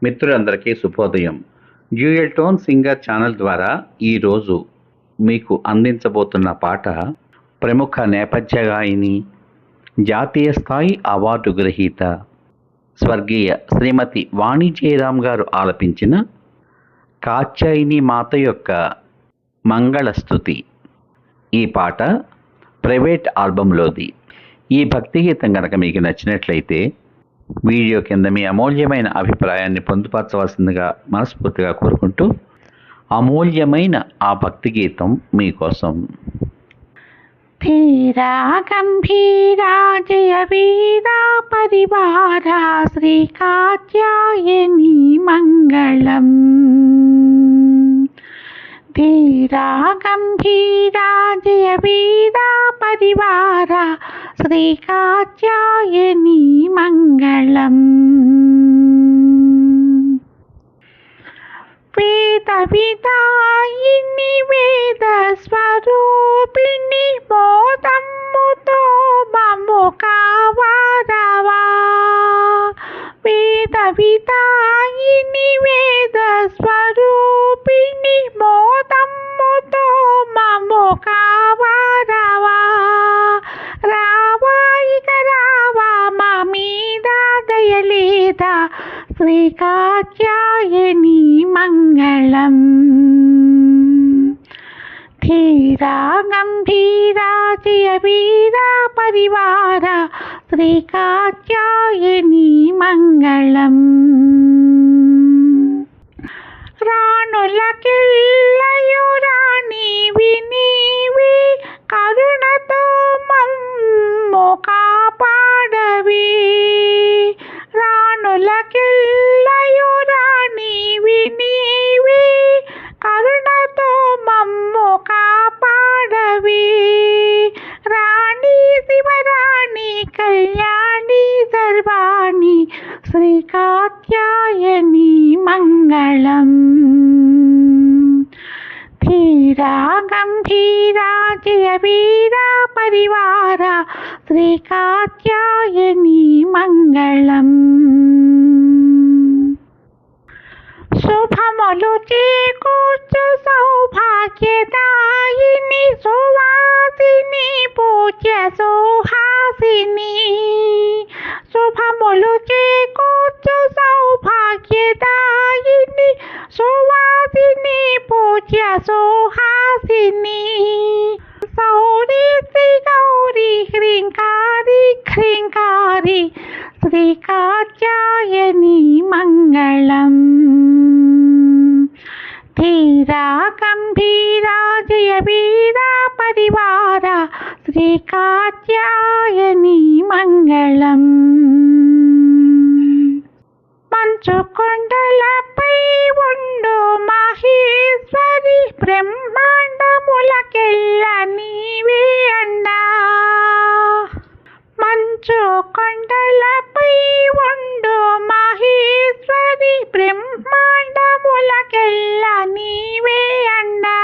మిత్రులందరికీ శుభోదయం. Dual tone singer channel ద్వారా ఈరోజు మీకు అందించబోతున్న పాట ప్రముఖ నేపథ్య గాయని, జాతీయ స్థాయి అవార్డు గ్రహీత స్వర్గీయ శ్రీమతి వాణి జయరాం గారు ఆలపించిన కాత్యాయని మాత యొక్క మంగళస్తుతి. ఈ పాట ప్రైవేట్ ఆల్బంలోది. ఈ భక్తి గీతం కనుక మీకు నచ్చినట్లయితే వీడియో కింద మీ అమూల్యమైన అభిప్రాయాన్ని పొందుపరచవలసిందిగా మనస్ఫూర్తిగా కోరుకుంటూ అమూల్యమైన ఆ భక్తి గీతం మీకోసం. ధీరా గంభీరా జయ వీరా పరివారా శ్రీ కాత్యాయని మంగళం. ధీరా గంభీరా జయ వీరా పరివారా శ్రీ కాత్యాయని మంగళం. వేద విదాయిని వేద స్వరూపిణి మోదమ్ముతో మమ్ము కావారవా. వేద విదాయిని వేద స్వరూపిణి మోదమ్ముతో మమ్ము కావారవా. రావా ఇక రావా మా మీద దయలేదా శ్రీ కాత్యాయని మంగళం. ధీరా గంభీరా జయ వీరా పరివారా శ్రీ కాత్యాయని మంగళం. రాణులకెల్లయు రాణివి నీవే కరుణతో మమ్ము కాపాడవే. రాణులకెల్లయు రాణివి నీవే కరుణతో మమ్ము కాపాడవే. రాణి శివరాణి కళ్యాణి సర్వాణి శ్రీ కాత్యాయని మంగళం. ధీరా గంభీరా జయ వీరా పరివారా శ్రీ కాత్యాయని మంగళం. శుభములు చేకూర్చు సౌభాగ్యదాయిని సువాసిని పూజ్య సుహాసిని. శుభములు చేకూర్చు సౌభాగ్యదాయిని సువాసిని పూజ్య సుహాసిని. సౌరి శ్రీ గౌరీ హ్రీంకారి హ్రీంకారి శ్రీ కాత్యాయని మంగళం. ధీరా గంభీరా జయ వీరా పరివారా శ్రీ కాత్యాయని మంగళం. మంచు కొండలపై ఉండు మహేశ్వరి బ్రహ్మాండములకెల్ల నీవే అండా. మంచు కొండలపై ఉండు మహేశ్వరి బ్రహ్మాండములకెల్ల నీవే అండా.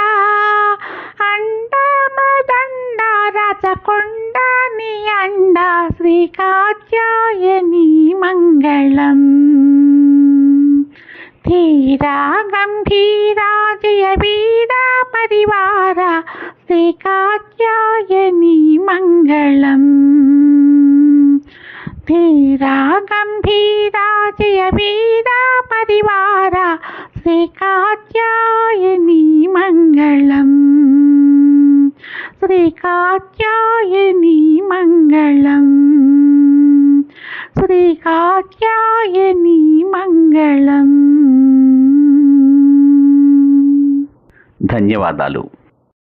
అండమదండ రచకొండ నీ అండ శ్రీ కాత్యాయని మంగళం. ధీరా గంభీరా జయ వీరా పరివారా శ్రీ కాత్యాయని మంగళం. ధీరా గంభీరా జయ వీరా పరివారా శ్రీ కాత్యాయని మంగళం. శ్రీ కాత్యాయని మంగళం. శ్రీ కాత్యాయని మంగళం. ధన్యవాదాలు.